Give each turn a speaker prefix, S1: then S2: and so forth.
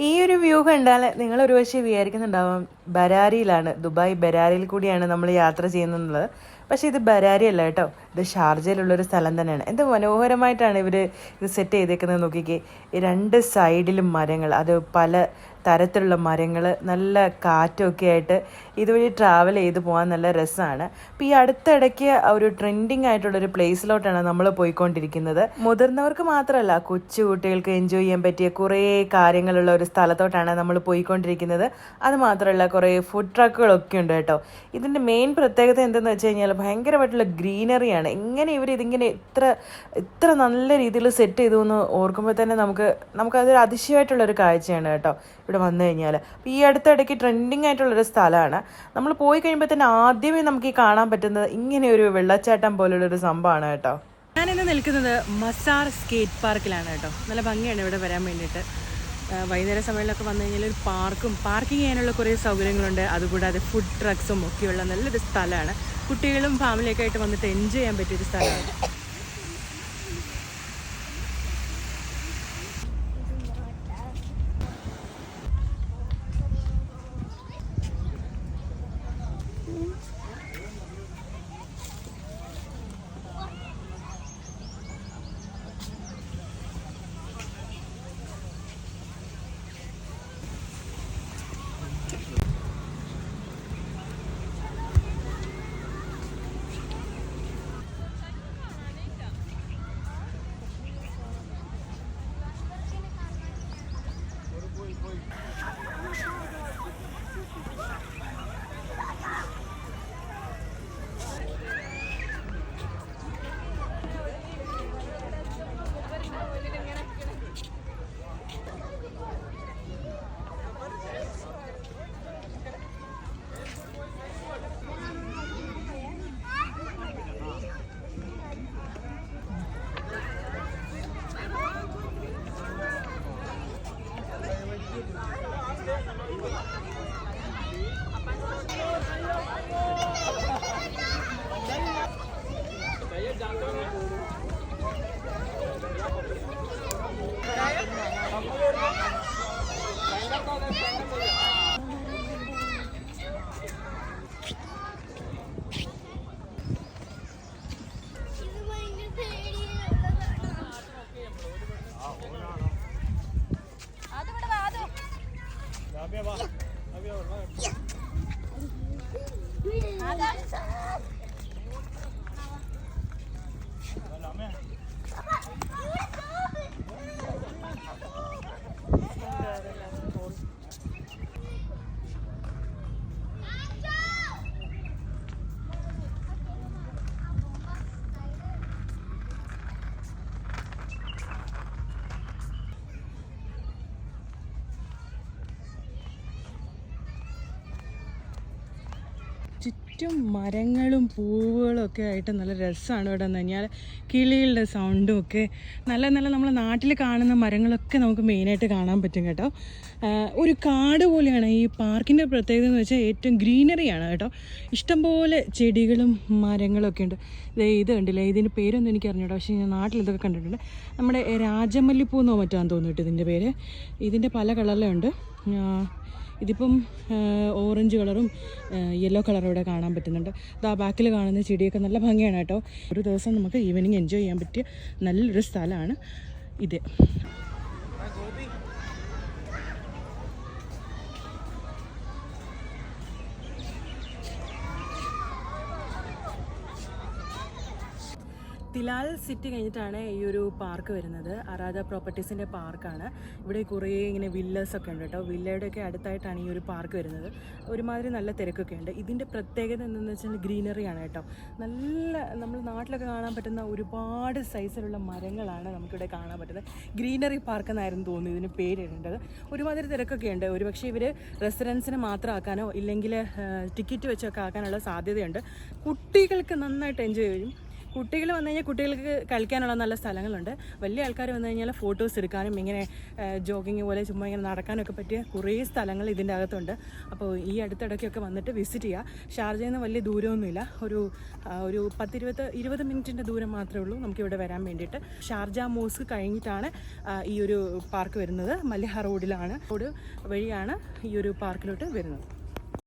S1: ഈ ഒരു വ്യൂ കണ്ടാൽ നിങ്ങൾ ഒരു പക്ഷേ വിചാരിക്കുന്നുണ്ടാവും ബരാരിയിലാണ്, ദുബായ് ബരാരിയിൽ കൂടിയാണ് നമ്മൾ യാത്ര ചെയ്യുന്നത്. പക്ഷേ ഇത് ബരാരി അല്ല കേട്ടോ, ഇത് ഷാർജയിലുള്ളൊരു സ്ഥലം തന്നെയാണ്. എന്ത് മനോഹരമായിട്ടാണ് ഇവർ ഇത് സെറ്റ് ചെയ്തേക്കുന്നത് നോക്കിക്കേ. രണ്ട് സൈഡിലും മരങ്ങൾ, അത് പല തരത്തിലുള്ള മരങ്ങൾ, നല്ല കാറ്റൊക്കെ ആയിട്ട് ഇതുവഴി ട്രാവൽ ചെയ്ത് പോകാൻ നല്ല രസമാണ്. അപ്പോൾ ഈ അടുത്തിടയ്ക്ക് ഒരു ട്രെൻഡിങ് ആയിട്ടുള്ളൊരു പ്ലേസിലോട്ടാണ് നമ്മൾ പോയിക്കൊണ്ടിരിക്കുന്നത്. മുതിർന്നവർക്ക് മാത്രമല്ല, കൊച്ചു കുട്ടികൾക്ക് എൻജോയ് ചെയ്യാൻ പറ്റിയ കുറേ കാര്യങ്ങളുള്ള ഒരു സ്ഥലത്തോട്ടാണ് നമ്മൾ പോയിക്കൊണ്ടിരിക്കുന്നത്. അത് മാത്രമല്ല, കുറേ ഫുഡ് ട്രക്കുകളൊക്കെ ഉണ്ട് കേട്ടോ. ഇതിൻ്റെ മെയിൻ പ്രത്യേകത എന്തെന്ന് വെച്ച് കഴിഞ്ഞാൽ ഭയങ്കരമായിട്ടുള്ള ഗ്രീനറിയാണ്. എങ്ങനെ ഇതിങ്ങനെ ഇത്ര നല്ല രീതിയിൽ സെറ്റ് ചെയ്തു എന്ന് ഓർക്കുമ്പോൾ തന്നെ നമുക്കതൊരു അതിശയമായിട്ടുള്ളൊരു കാഴ്ചയാണ് കേട്ടോ ഇവിടെ വന്നു കഴിഞ്ഞാൽ. അപ്പോൾ ഈ അടുത്തിടയ്ക്ക് ട്രെൻഡിങ് ആയിട്ടുള്ളൊരു സ്ഥലമാണ്. നമ്മൾ പോയി കഴിയുമ്പോൾ തന്നെ ആദ്യമേ നമുക്ക് ഈ കാണാൻ പറ്റുന്നത് ഇങ്ങനെ ഒരു വെള്ളച്ചാട്ടം പോലുള്ളൊരു സംഭവമാണ് കേട്ടോ. ഞാനിന്ന് നിൽക്കുന്നത് മസാർ സ്കേറ്റ് പാർക്കിലാണ് കേട്ടോ. നല്ല ഭംഗിയാണ് ഇവിടെ വരാൻ വേണ്ടിയിട്ട്. വൈകുന്നേര സമയങ്ങളിലൊക്കെ വന്നു കഴിഞ്ഞാൽ ഒരു പാർക്കിംഗ് ചെയ്യാനുള്ള കുറേ സൗകര്യങ്ങളുണ്ട്. അതുകൂടാതെ ഫുഡ് ട്രക്സും ഒക്കെയുള്ള നല്ലൊരു സ്ഥലമാണ്. കുട്ടികളും ഫാമിലിയൊക്കെ ആയിട്ട് വന്നിട്ട് എൻജോയ് ചെയ്യാൻ പറ്റിയൊരു സ്ഥലമാണ്. ചുറ്റും മരങ്ങളും പൂവുകളും ഒക്കെ ആയിട്ട് നല്ല രസമാണ് ഇവിടെ നിന്ന് കഴിഞ്ഞാൽ. കിളികളുടെ സൗണ്ടും ഒക്കെ നല്ല നമ്മൾ നാട്ടിൽ കാണുന്ന മരങ്ങളൊക്കെ നമുക്ക് മെയിനായിട്ട് കാണാൻ പറ്റും കേട്ടോ. ഒരു കാട് പോലെയാണ് ഈ പാർക്കിൻ്റെ പ്രത്യേകത എന്ന് വെച്ചാൽ ഏറ്റവും ഗ്രീനറിയാണ് കേട്ടോ. ഇഷ്ടംപോലെ ചെടികളും മരങ്ങളൊക്കെ ഉണ്ട്. ഇത് കണ്ടില്ലേ, ഇതിൻ്റെ പേരൊന്നും എനിക്ക് അറിഞ്ഞൂട്ടോ, പക്ഷേ ഞാൻ നാട്ടിൽ ഇതൊക്കെ കണ്ടിട്ടുണ്ട്. നമ്മുടെ രാജമല്ലിപ്പൂന്നോ മറ്റാന്ന് തോന്നിയിട്ട് ഇതിൻ്റെ പേര്. ഇതിൻ്റെ പല കളറിലുണ്ട്. ഇതിപ്പം ഓറഞ്ച് കളറും യെല്ലോ കളറും ഇവിടെ കാണാൻ പറ്റുന്നുണ്ട്. ആ ബാക്കിൽ കാണുന്ന ചെടിയൊക്കെ നല്ല ഭംഗിയാണ് കേട്ടോ. ഒരു ദിവസം നമുക്ക് ഈവനിങ് എൻജോയ് ചെയ്യാൻ പറ്റിയ നല്ലൊരു സ്ഥലമാണ് ഇത്. തിലാൽ സിറ്റി കഴിഞ്ഞിട്ടാണ് ഈ ഒരു പാർക്ക് വരുന്നത്. അറാദ പ്രോപ്പർട്ടീസിൻ്റെ പാർക്കാണ്. ഇവിടെ കുറേ ഇങ്ങനെ വില്ലേഴ്സൊക്കെ ഉണ്ട് കേട്ടോ. വില്ലയുടെയൊക്കെ അടുത്തായിട്ടാണ് ഈ ഒരു പാർക്ക് വരുന്നത്. ഒരുമാതിരി നല്ല തിരക്കൊക്കെ ഉണ്ട്. ഇതിൻ്റെ പ്രത്യേകത എന്താണെന്ന് വെച്ചാൽ ഗ്രീനറിയാണ് കേട്ടോ. നല്ല നമ്മൾ നാട്ടിലൊക്കെ കാണാൻ പറ്റുന്ന ഒരുപാട് സൈസിലുള്ള മരങ്ങളാണ് നമുക്കിവിടെ കാണാൻ പറ്റുന്നത്. ഗ്രീനറി പാർക്ക് എന്നായിരുന്നു തോന്നുന്നു ഇതിന് പേരിടേണ്ടത്. ഒരുമാതിരി തിരക്കൊക്കെ ഉണ്ട്. ഒരുപക്ഷെ ഇവർ റെസിഡൻസിന് മാത്രം ആക്കാനോ ഇല്ലെങ്കിൽ ടിക്കറ്റ് വെച്ചൊക്കെ ആക്കാനുള്ള സാധ്യതയുണ്ട്. കുട്ടികൾക്ക് നന്നായിട്ട് എൻജോയ് ചെയ്യും.
S2: കുട്ടികൾ വന്നു കഴിഞ്ഞാൽ കുട്ടികൾക്ക് കളിക്കാനുള്ള നല്ല സ്ഥലങ്ങളുണ്ട്. വലിയ ആൾക്കാർ വന്നു കഴിഞ്ഞാൽ ഫോട്ടോസ് എടുക്കാനും ഇങ്ങനെ ജോഗിങ് പോലെ ചുമ്മാ ഇങ്ങനെ നടക്കാനൊക്കെ പറ്റിയ കുറേ സ്ഥലങ്ങൾ ഇതിൻ്റെ അകത്തുണ്ട്. അപ്പോൾ ഈ അടുത്തിടയ്ക്കൊക്കെ വന്നിട്ട് വിസിറ്റ് ചെയ്യുക. ഷാർജയിൽ നിന്ന് വലിയ ദൂരമൊന്നുമില്ല, ഒരു 10-20 മിനിറ്റിൻ്റെ ദൂരം മാത്രമേ ഉള്ളൂ നമുക്കിവിടെ വരാൻ വേണ്ടിയിട്ട്. ഷാർജ മോസ്ക് കഴിഞ്ഞിട്ടാണ് ഈ ഒരു പാർക്ക് വരുന്നത്. മല്ലിഹ റോഡിലാണ്, റോഡ് വഴിയാണ് ഈ ഒരു പാർക്കിലോട്ട് വരുന്നത്.